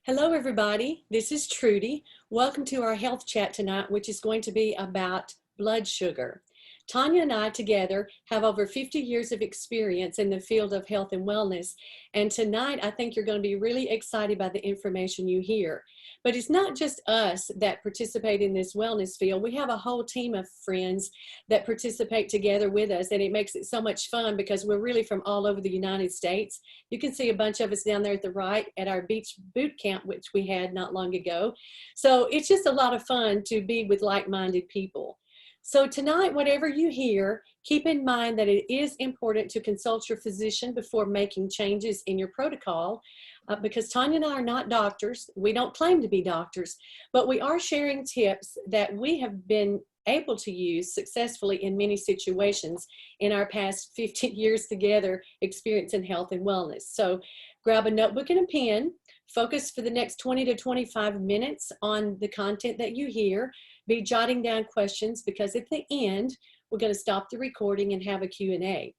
Hello, everybody. This is Trudy. Welcome to our health chat tonight, which is going to be about blood sugar. Tonya and I together have over 50 years of experience in the field of health and wellness. And tonight, I think you're going to be really excited by the information you hear. But it's not just us that participate in this wellness field. We have a whole team of friends that participate together with us. And it makes it so much fun because we're really from all over the United States. You can see a bunch of us down there at the right at our beach boot camp, which we had not long ago. So it's just a lot of fun to be with like-minded people. So tonight, whatever you hear, keep in mind that it is important to consult your physician before making changes in your protocol because Tonya and I are not doctors. We don't claim to be doctors, but we are sharing tips that we have been able to use successfully in many situations in our past 15 years together experience in health and wellness. So grab a notebook and a pen, focus for the next 20 to 25 minutes on the content that you hear, be jotting down questions because at the end, we're going to stop the recording and have a Q&A.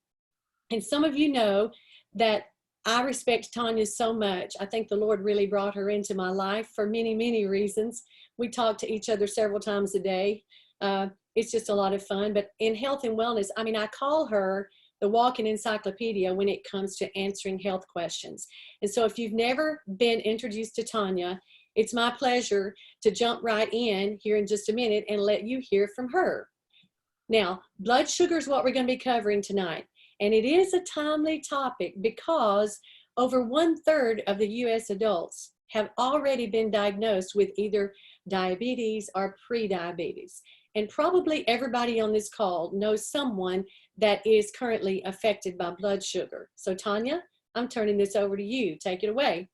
And some of you know that I respect Tonya so much. I think the Lord really brought her into my life for many, many reasons. We talk to each other several times a day. It's just a lot of fun. But in health and wellness, I mean, I call her the walking encyclopedia when it comes to answering health questions. And so if you've never been introduced to Tonya, it's my pleasure to jump right in here in just a minute and let you hear from her. Now, blood sugar is what we're going to be covering tonight. And it is a timely topic because over 1/3 of the U.S. adults have already been diagnosed with either diabetes or prediabetes. And probably everybody on this call knows someone that is currently affected by blood sugar. So Tonya, I'm turning this over to you. Take it away.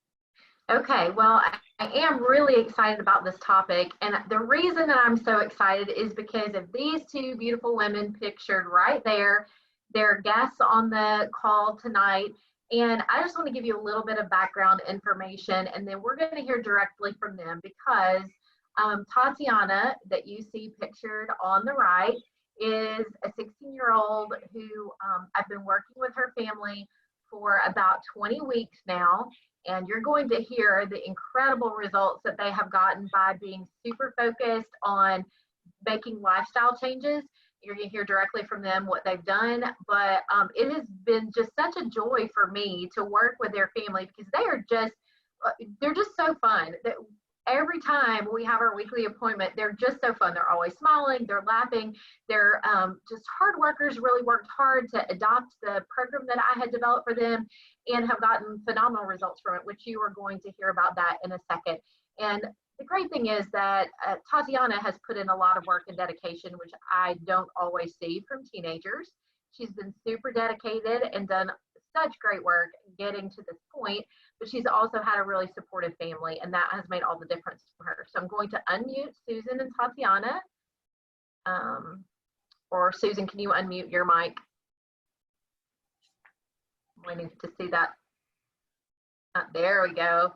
Okay, well, I am really excited about this topic, and the reason that I'm so excited is because of these two beautiful women pictured right there. They're guests on the call tonight, and I just want to give you a little bit of background information, and then we're going to hear directly from them because Tatiana, that you see pictured on the right, is a 16-year-old who I've been working with her family for about 20 weeks now. And you're going to hear the incredible results that they have gotten by being super focused on making lifestyle changes. You're going to hear directly from them what they've done. But it has been just such a joy for me to work with their family because they're just so fun. Every time we have our weekly appointment, they're just so fun. They're always smiling, they're laughing, they're just hard workers, really worked hard to adopt the program that I had developed for them and have gotten phenomenal results from it, which you are going to hear about that in a second. And the great thing is that Tatiana has put in a lot of work and dedication, which I don't always see from teenagers. She's been super dedicated and done such great work getting to this point, but she's also had a really supportive family, and that has made all the difference for her. So I'm going to unmute Susan and Tatiana. Or Susan, can you unmute your mic? I'm waiting to see that. There we go.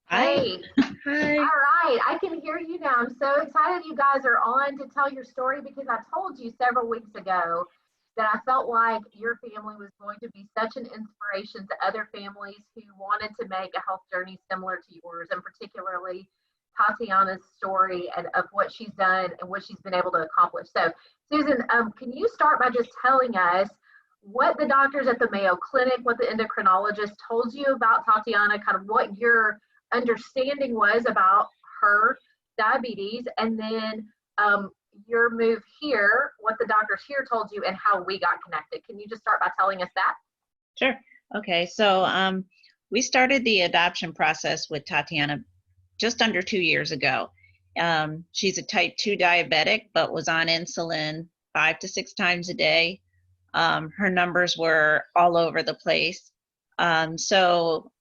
Hey. Hi. All right, I can hear you now. I'm so excited you guys are on to tell your story because I told you several weeks ago that I felt like your family was going to be such an inspiration to other families who wanted to make a health journey similar to yours, and particularly Tatiana's story and of what she's done and what she's been able to accomplish. So, Susan, can you start by just telling us what the doctors at the Mayo Clinic, what the endocrinologist told you about Tatiana, kind of what your understanding was about her diabetes, and then your move here, what the doctors here told you, and how we got connected. Can you just start by telling us that? Sure. Okay, so we started the adoption process with Tatiana just under 2 years ago. She's a type 2 diabetic, but was on insulin 5 to 6 times a day. Her numbers were all over the place. So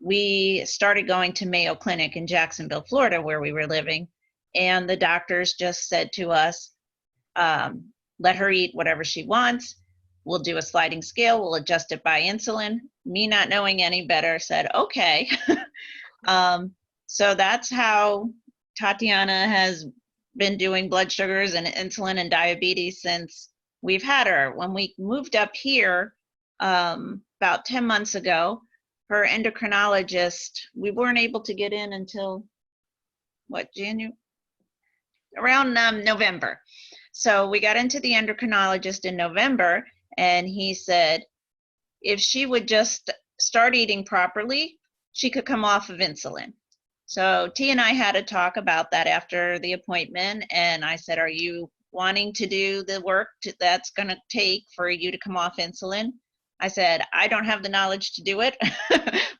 we started going to Mayo Clinic in Jacksonville, Florida, where we were living. And the doctors just said to us, let her eat whatever she wants. We'll do a sliding scale. We'll adjust it by insulin. Me not knowing any better said, okay. So that's how Tatiana has been doing blood sugars and insulin and diabetes since we've had her. When we moved up here about 10 months ago, her endocrinologist, we weren't able to get in until what, January? Around November. So we got into the endocrinologist in November, and he said if she would just start eating properly, she could come off of insulin. So T and I had a talk about that after the appointment, and I said, are you wanting to do the work that's going to take for you to come off insulin? I said, I don't have the knowledge to do it,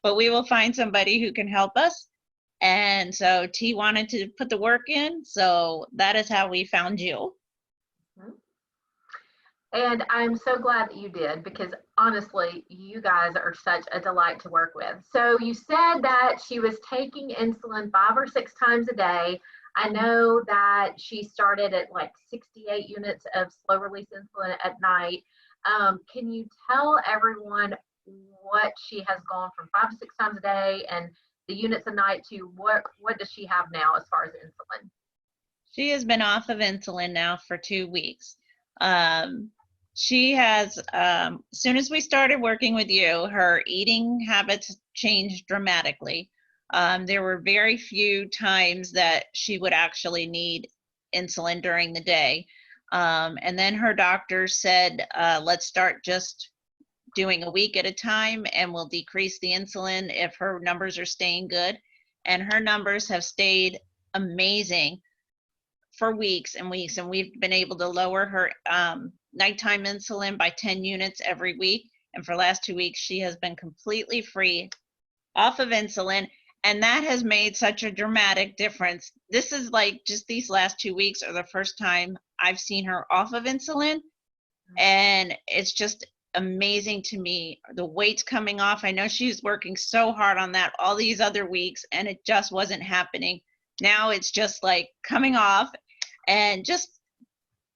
but we will find somebody who can help us. And so T wanted to put the work in, so that is how we found you. And I'm so glad that you did, because honestly, you guys are such a delight to work with. So you said that she was taking insulin 5 or 6 times a day. I know that she started at like 68 units of slow release insulin at night. Can you tell everyone what she has gone from 5 to 6 times a day and the units a night to what does she have now as far as insulin? She has been off of insulin now for 2 weeks. She has, as soon as we started working with you, her eating habits changed dramatically. There were very few times that she would actually need insulin during the day. And then her doctor said, let's start just doing a week at a time, and we'll decrease the insulin if her numbers are staying good. And her numbers have stayed amazing for weeks and weeks, and we've been able to lower her nighttime insulin by 10 units every week. And for the last 2 weeks, she has been completely free off of insulin, and that has made such a dramatic difference. This is like just these last 2 weeks are the first time I've seen her off of insulin, and it's just amazing to me. The weight's coming off. I know she's working so hard on that all these other weeks, and it just wasn't happening. Now it's just like coming off. And just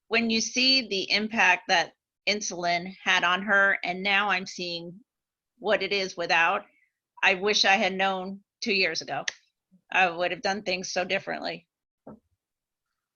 when you see the impact that insulin had on her, and now I'm seeing what it is without, I wish I had known 2 years ago. I would have done things so differently.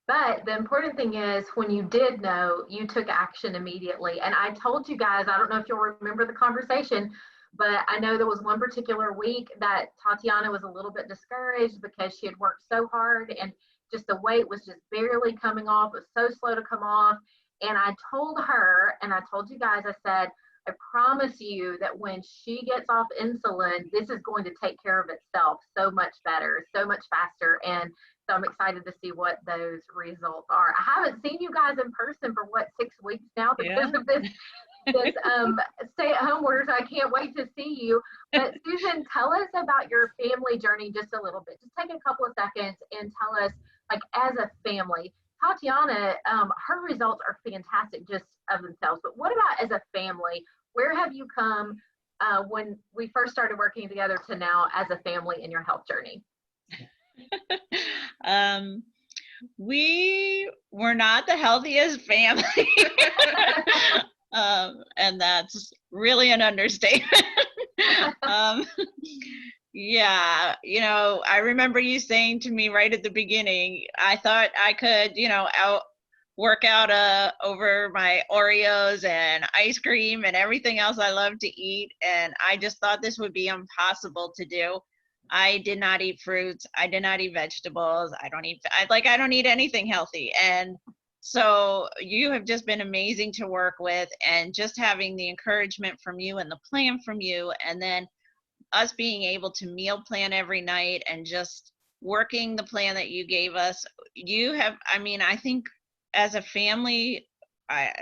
But the important thing is, when you did know, you took action immediately. And I told you guys, I don't know if you'll remember the conversation, but I know there was one particular week that Tatiana was a little bit discouraged because she had worked so hard and just the weight was just barely coming off. It was so slow to come off. And I told her, and I told you guys, I said, I promise you that when she gets off insulin, this is going to take care of itself so much better, so much faster. And so I'm excited to see what those results are. I haven't seen you guys in person for 6 weeks now because of this stay-at-home orders. I can't wait to see you. But Susan, tell us about your family journey just a little bit. Just take a couple of seconds and tell us, like, as a family, Tatiana, her results are fantastic just of themselves. But what about as a family? Where have you come when we first started working together to now as a family in your health journey? We were not the healthiest family. And that's really an understatement. Yeah, I remember you saying to me right at the beginning, I thought I could, work out over my Oreos and ice cream and everything else I love to eat. And I just thought this would be impossible to do. I did not eat fruits. I did not eat vegetables. I don't eat anything healthy. And so you have just been amazing to work with, and just having the encouragement from you and the plan from you, and then us being able to meal plan every night and just working the plan that you gave us. I think as a family,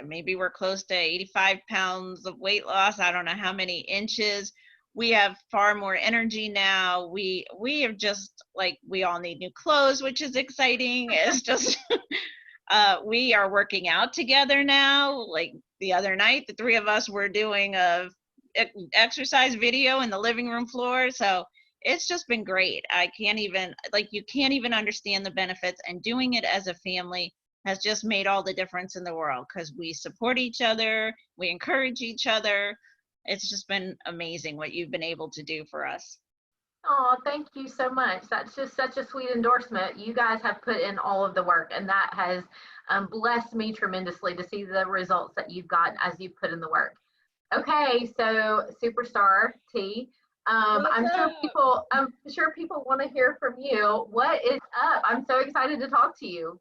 maybe we're close to 85 pounds of weight loss. I don't know how many inches. We have far more energy now. We have just, like, we all need new clothes, which is exciting. It's just, we are working out together now. Like the other night, the 3 of us were doing a exercise video in the living room floor. So it's just been great. You can't even understand the benefits, and doing it as a family has just made all the difference in the world, because we support each other, we encourage each other. It's just been amazing what you've been able to do for us. Oh, thank you so much. That's just such a sweet endorsement. You guys have put in all of the work, and that has blessed me tremendously to see the results that you've gotten as you've put in the work. Okay, so superstar T, I'm sure people want to hear from you. What is up? I'm so excited to talk to you.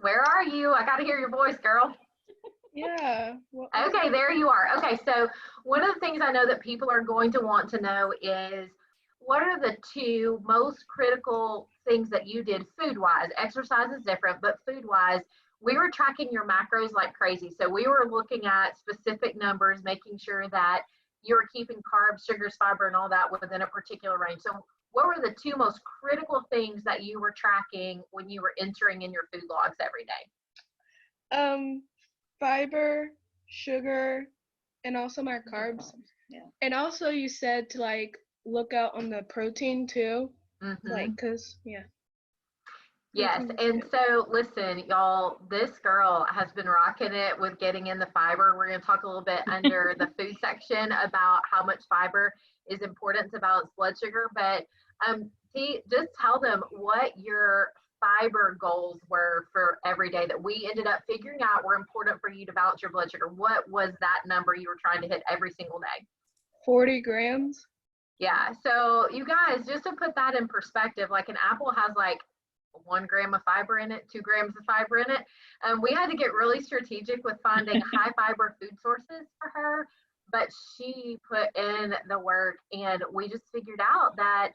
Where are you? I got to hear your voice, girl. Yeah. Well, Okay, there you are. Okay, so one of the things I know that people are going to want to know is what are the two most critical things that you did food-wise? Exercise is different, but food-wise, we were tracking your macros like crazy. So we were looking at specific numbers, making sure that you were keeping carbs, sugars, fiber, and all that within a particular range. So what were the two most critical things that you were tracking when you were entering in your food logs every day? Fiber, sugar, and also my carbs. Yeah. And also you said to like look out on the protein too. Mm-hmm. Like, cause yeah. Yes, and so listen, y'all, this girl has been rocking it with getting in the fiber. We're going to talk a little bit under the food section about how much fiber is important to balance blood sugar. But just tell them what your fiber goals were for every day that we ended up figuring out were important for you to balance your blood sugar. What was that number you were trying to hit every single day? 40 grams. Yeah, so you guys, just to put that in perspective, like an apple has like 1 gram of fiber in it, 2 grams of fiber in it. We had to get really strategic with finding high fiber food sources for her, but she put in the work, and we just figured out that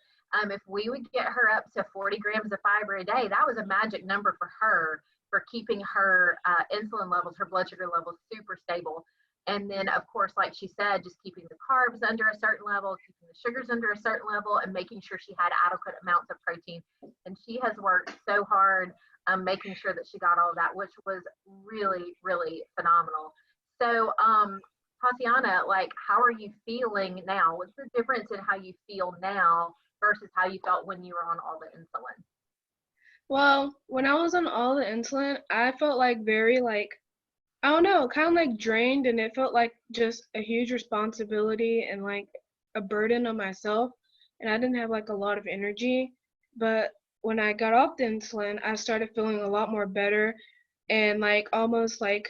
if we would get her up to 40 grams of fiber a day, that was a magic number for her for keeping her insulin levels, her blood sugar levels super stable. And then, of course, like she said, just keeping the carbs under a certain level, keeping the sugars under a certain level, and making sure she had adequate amounts of protein. And she has worked so hard making sure that she got all of that, which was really, really phenomenal. So, Tatiana, like, how are you feeling now? What's the difference in how you feel now versus how you felt when you were on all the insulin? Well, when I was on all the insulin, I felt like very like, I don't know, kind of like drained, and it felt like just a huge responsibility and like a burden on myself, and I didn't have like a lot of energy. But when I got off the insulin, I started feeling a lot more better, and like almost like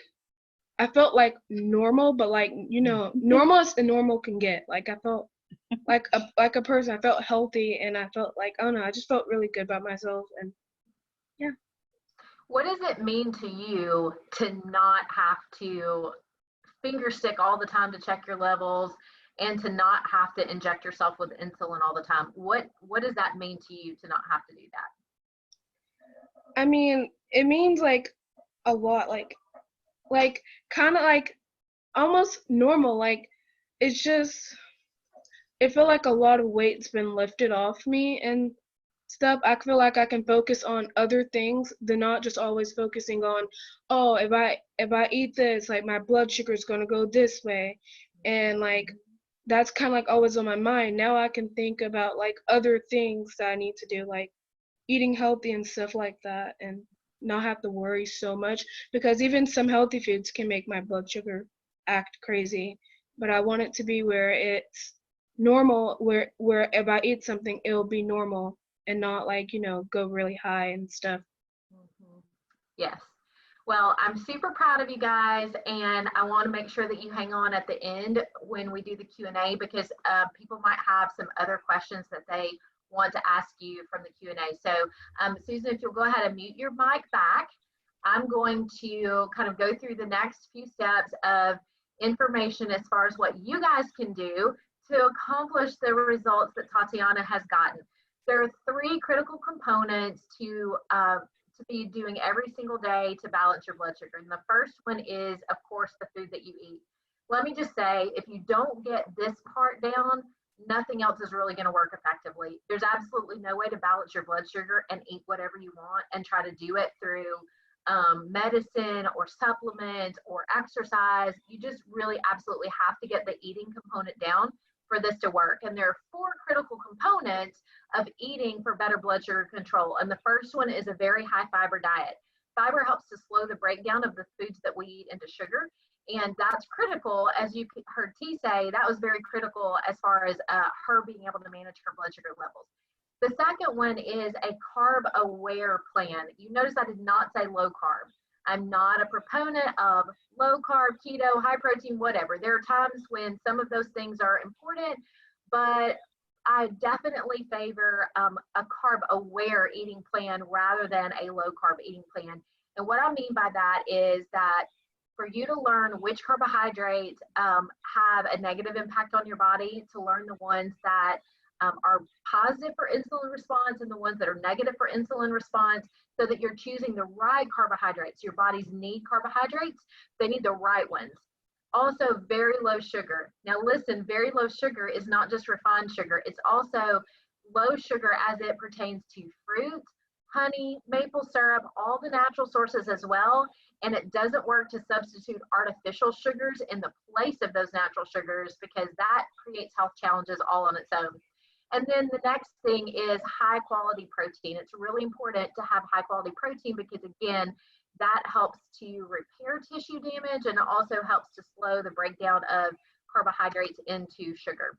I felt like normal, but like, you know, normal as the normal can get. Like I felt like a person. I felt healthy, and I felt like, I don't know, I just felt really good about myself, and yeah. What does it mean to you to not have to finger stick all the time to check your levels and to not have to inject yourself with insulin all the time? What does that mean to you to not have to do that? I mean, it means like a lot, like kind of like almost normal. Like it's just, it felt like a lot of weight's been lifted off me and stuff. I feel like I can focus on other things than not just always focusing on, oh, if I eat this, like my blood sugar is gonna go this way, and like that's kind of like always on my mind. Now I can think about like other things that I need to do, like eating healthy and stuff like that, and not have to worry so much, because even some healthy foods can make my blood sugar act crazy. But I want it to be where it's normal, where if I eat something, it'll be normal and not like, you know, go really high and stuff. Mm-hmm. Yes. Well, I'm super proud of you guys, and I want to make sure that you hang on at the end when we do the Q&A, because people might have some other questions that they want to ask you from the Q&A. So, Susan, if you'll go ahead and mute your mic back, I'm going to kind of go through the next few steps of information as far as what you guys can do to accomplish the results that Tatiana has gotten. There are 3 critical components to be doing every single day to balance your blood sugar. And the first one is, of course, the food that you eat. Let me just say, if you don't get this part down, nothing else is really going to work effectively. There's absolutely no way to balance your blood sugar and eat whatever you want and try to do it through medicine or supplement or exercise. You just really absolutely have to get the eating component down for this to work. And there are 4 critical components of eating for better blood sugar control. And the first one is a very high fiber diet. Fiber helps to slow the breakdown of the foods that we eat into sugar. And that's critical, as you heard T say, that was very critical as far as her being able to manage her blood sugar levels. The second one is a carb aware plan. You notice I did not say low carb. I'm not a proponent of low carb, keto, high protein, whatever. There are times when some of those things are important, but I definitely favor a carb aware eating plan rather than a low carb eating plan. And what I mean by that is that for you to learn which carbohydrates have a negative impact on your body, to learn the ones that are positive for insulin response and the ones that are negative for insulin response, so that you're choosing the right carbohydrates. Your bodies need carbohydrates, they need the right ones. Also, very low sugar. Now listen, very low sugar is not just refined sugar, it's also low sugar as it pertains to fruit, honey, maple syrup, all the natural sources as well. And it doesn't work to substitute artificial sugars in the place of those natural sugars, because that creates health challenges all on its own. And then the next thing is high quality protein. It's really important to have high quality protein because, again, that helps to repair tissue damage, and it also helps to slow the breakdown of carbohydrates into sugar.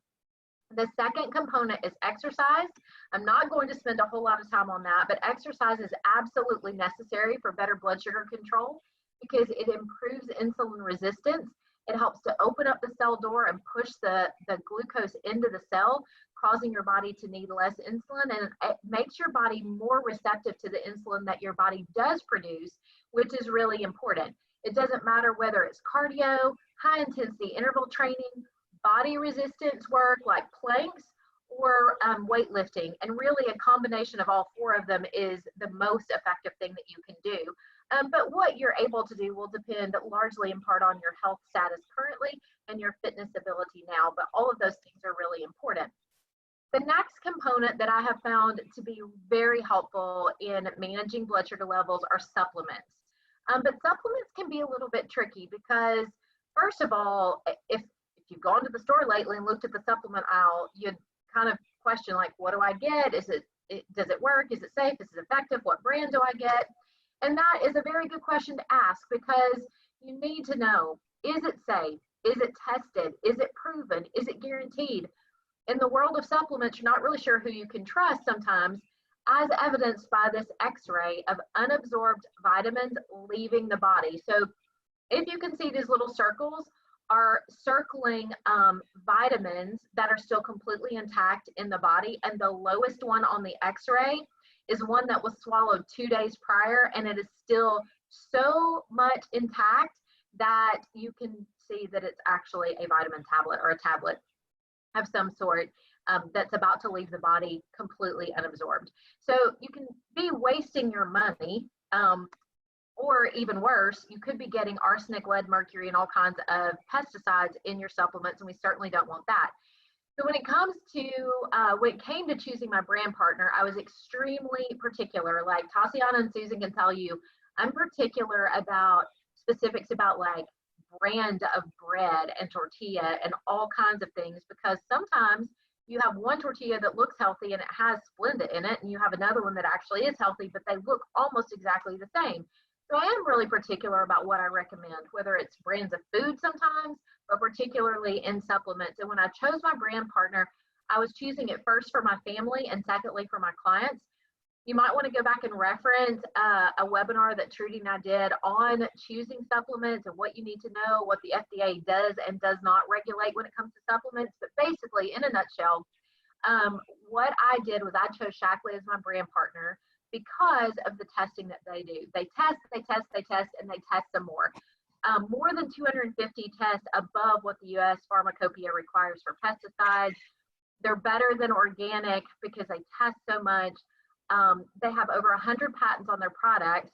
The second component is exercise. I'm not going to spend a whole lot of time on that, but exercise is absolutely necessary for better blood sugar control because it improves insulin resistance. It helps to open up the cell door and push the glucose into the cell, causing your body to need less insulin, and it makes your body more receptive to the insulin that your body does produce, which is really important. It doesn't matter whether it's cardio, high intensity interval training, body resistance work like planks, or weightlifting. And really a combination of all four of them is the most effective thing that you can do. But what you're able to do will depend largely in part on your health status currently and your fitness ability now, but all of those things are really important. The next component that I have found to be very helpful in managing blood sugar levels are supplements. But supplements can be a little bit tricky because, first of all, if you've gone to the store lately and looked at the supplement aisle, you'd kind of question, like, what do I get? Does it work? Is it safe? Is it effective? What brand do I get? And that is a very good question to ask, because you need to know, is it safe? Is it tested? Is it proven? Is it guaranteed? In the world of supplements, you're not really sure who you can trust sometimes, as evidenced by this x-ray of unabsorbed vitamins leaving the body. So if you can see these little circles are circling vitamins that are still completely intact in the body, and the lowest one on the x-ray is one that was swallowed 2 days prior, and it is still so much intact that you can see that it's actually a vitamin tablet or a tablet of some sort that's about to leave the body completely unabsorbed. So you can be wasting your money, or even worse, you could be getting arsenic, lead, mercury, and all kinds of pesticides in your supplements, and we certainly don't want that. So when it came to choosing my brand partner, I was extremely particular. Like Tatiana and Susan can tell you, I'm particular about specifics about like brand of bread and tortilla and all kinds of things, because sometimes you have one tortilla that looks healthy and it has Splenda in it, and you have another one that actually is healthy, but they look almost exactly the same. So I am really particular about what I recommend, whether it's brands of food sometimes, but particularly in supplements. And when I chose my brand partner, I was choosing it first for my family and secondly for my clients. You might want to go back and reference a webinar that Trudy and I did on choosing supplements and what you need to know, what the FDA does and does not regulate when it comes to supplements. But basically, in a nutshell, what I did was I chose Shackley as my brand partner because of the testing that they do. They test, and they test some more. More than 250 tests above what the U.S. Pharmacopoeia requires for pesticides. They're better than organic because they test so much. They have over 100 patents on their products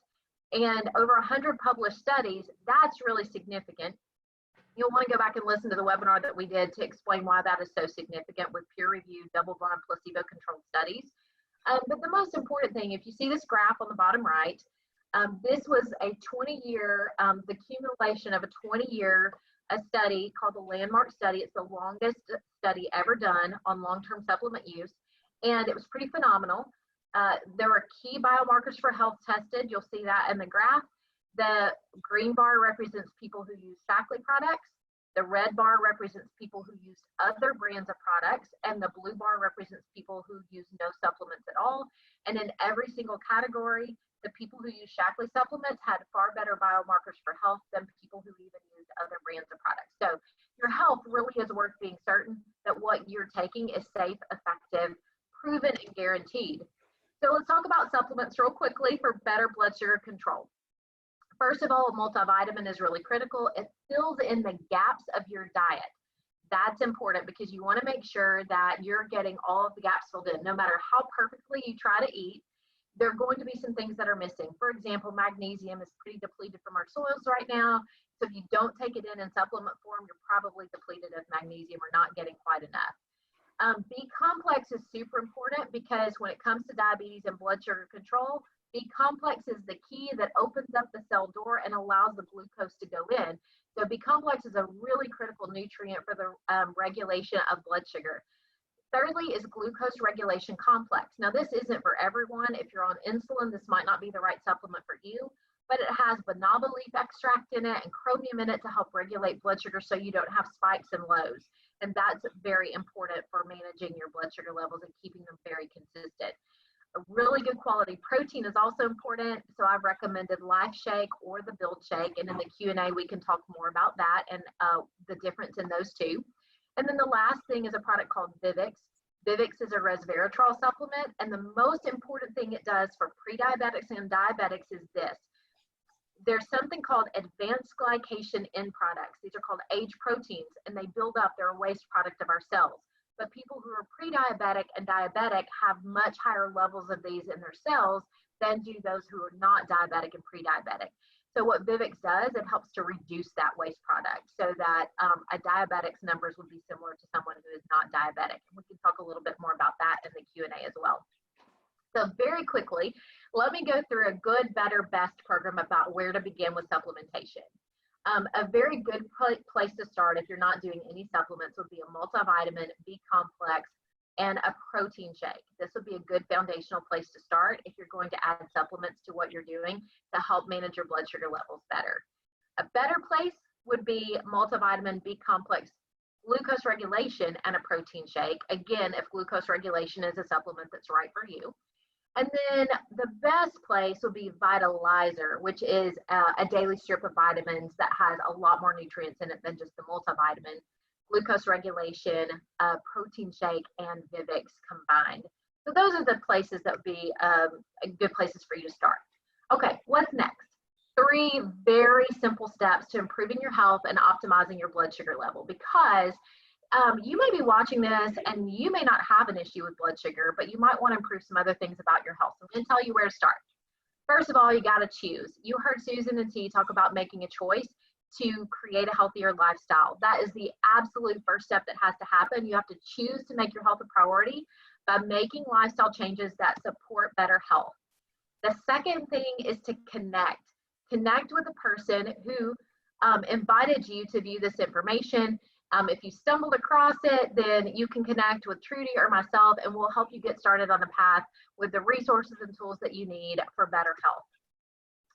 and over 100 published studies. That's really significant. You'll want to go back and listen to the webinar that we did to explain why that is so significant with peer-reviewed, double-blind, placebo-controlled studies. But the most important thing, if you see this graph on the bottom right, this was a 20-year, the accumulation of a 20-year study called the Landmark Study. It's the longest study ever done on long-term supplement use, and it was pretty phenomenal. There were key biomarkers for health tested. You'll see that in the graph. The green bar represents people who use Shackley products. The red bar represents people who use other brands of products, and the blue bar represents people who use no supplements at all. And in every single category, The people who use Shaklee supplements had far better biomarkers for health than people who even used other brands of products. So your health really is worth being certain that what you're taking is safe, effective, proven, and guaranteed. So let's talk about supplements real quickly for better blood sugar control. First of all, a multivitamin is really critical. It fills in the gaps of your diet. That's important because you want to make sure that you're getting all of the gaps filled in. No matter how perfectly you try to eat, there are going to be some things that are missing. For example, magnesium is pretty depleted from our soils right now. So if you don't take it in supplement form, you're probably depleted of magnesium or not getting quite enough. B complex is super important because when it comes to diabetes and blood sugar control, B complex is the key that opens up the cell door and allows the glucose to go in. So B complex is a really critical nutrient for the regulation of blood sugar. Thirdly is glucose regulation complex. Now this isn't for everyone. If you're on insulin, this might not be the right supplement for you, but it has banana leaf extract in it and chromium in it to help regulate blood sugar so you don't have spikes and lows. And that's very important for managing your blood sugar levels and keeping them very consistent. A really good quality protein is also important. So I've recommended Life Shake or the Build Shake. And in the Q&A, we can talk more about that and the difference in those two. And then the last thing is a product called Vivix. Vivix is a resveratrol supplement. And the most important thing it does for pre-diabetics and diabetics is this. There's something called advanced glycation end products. These are called age proteins, and they build up. They're a waste product of our cells. But people who are pre-diabetic and diabetic have much higher levels of these in their cells than do those who are not diabetic and pre-diabetic. So what Vivix does, it helps to reduce that waste product so that a diabetic's numbers would be similar to someone who is not diabetic. And we can talk a little bit more about that in the Q&A as well. So very quickly, let me go through a good, better, best program about where to begin with supplementation. A very good place to start if you're not doing any supplements would be a multivitamin, B complex, and a protein shake. This would be a good foundational place to start if you're going to add supplements to what you're doing to help manage your blood sugar levels better. A better place would be multivitamin, B complex, glucose regulation, and a protein shake. Again, if glucose regulation is a supplement that's right for you. And then the best place would be Vitalizer, which is a daily strip of vitamins that has a lot more nutrients in it than just the multivitamin, glucose regulation, protein shake, and Vivix combined. So those are the places that would be good places for you to start. Okay, what's next? 3 very simple steps to improving your health and optimizing your blood sugar level, because you may be watching this and you may not have an issue with blood sugar, but you might want to improve some other things about your health. So I'm going to tell you where to start. First of all, you got to choose. You heard Susan and T talk about making a choice to create a healthier lifestyle. That is the absolute first step that has to happen. You have to choose to make your health a priority by making lifestyle changes that support better health. The second thing is to connect. Connect with a person who invited you to view this information. If you stumbled across it, then you can connect with Trudy or myself, and we'll help you get started on the path with the resources and tools that you need for better health.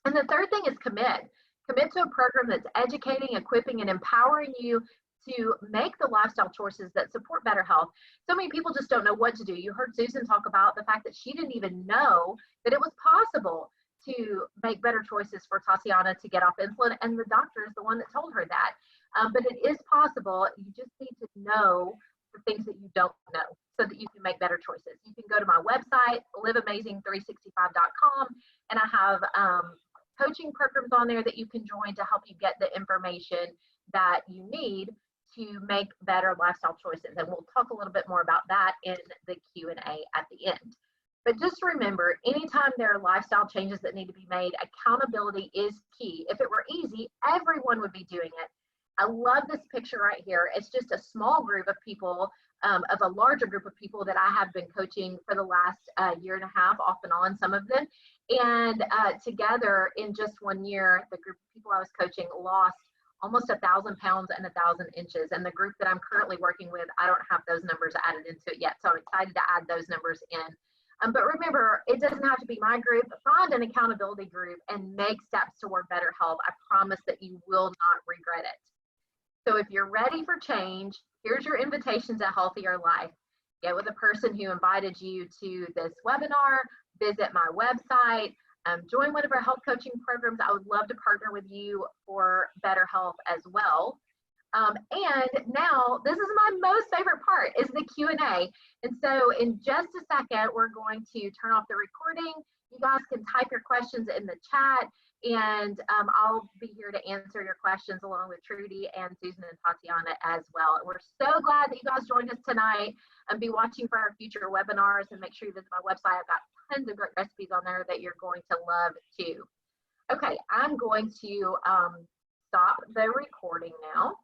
And the third thing is commit. Commit to a program that's educating, equipping, and empowering you to make the lifestyle choices that support better health. So many people just don't know what to do. You heard Susan talk about the fact that she didn't even know that it was possible to make better choices for Tatiana to get off insulin, and the doctor is the one that told her that. But it is possible. You just need to know the things that you don't know so that you can make better choices. You can go to my website, liveamazing365.com, and I have coaching programs on there that you can join to help you get the information that you need to make better lifestyle choices. And we'll talk a little bit more about that in the Q&A at the end. But just remember, anytime there are lifestyle changes that need to be made, accountability is key. If it were easy, everyone would be doing it. I love this picture right here. It's just a small group of people, of a larger group of people that I have been coaching for the last year and a half, off and on, some of them. And together in just 1 year, the group of people I was coaching lost almost 1,000 pounds and 1,000 inches. And the group that I'm currently working with, I don't have those numbers added into it yet. So I'm excited to add those numbers in. But remember, it doesn't have to be my group. Find an accountability group and make steps toward better health. I promise that you will not regret it. So if you're ready for change, here's your invitation to a healthier life. Get with the person who invited you to this webinar, visit my website, join one of our health coaching programs, I would love to partner with you for better health as well. And now this is my most favorite part, is the Q&A. And so in just a second, we're going to turn off the recording. You guys can type your questions in the chat, and I'll be here to answer your questions along with Trudy and Susan and Tatiana as well. And we're so glad that you guys joined us tonight, and be watching for our future webinars, and make sure you visit my website. I've got tons of great recipes on there that you're going to love too. Okay, I'm going to stop the recording now.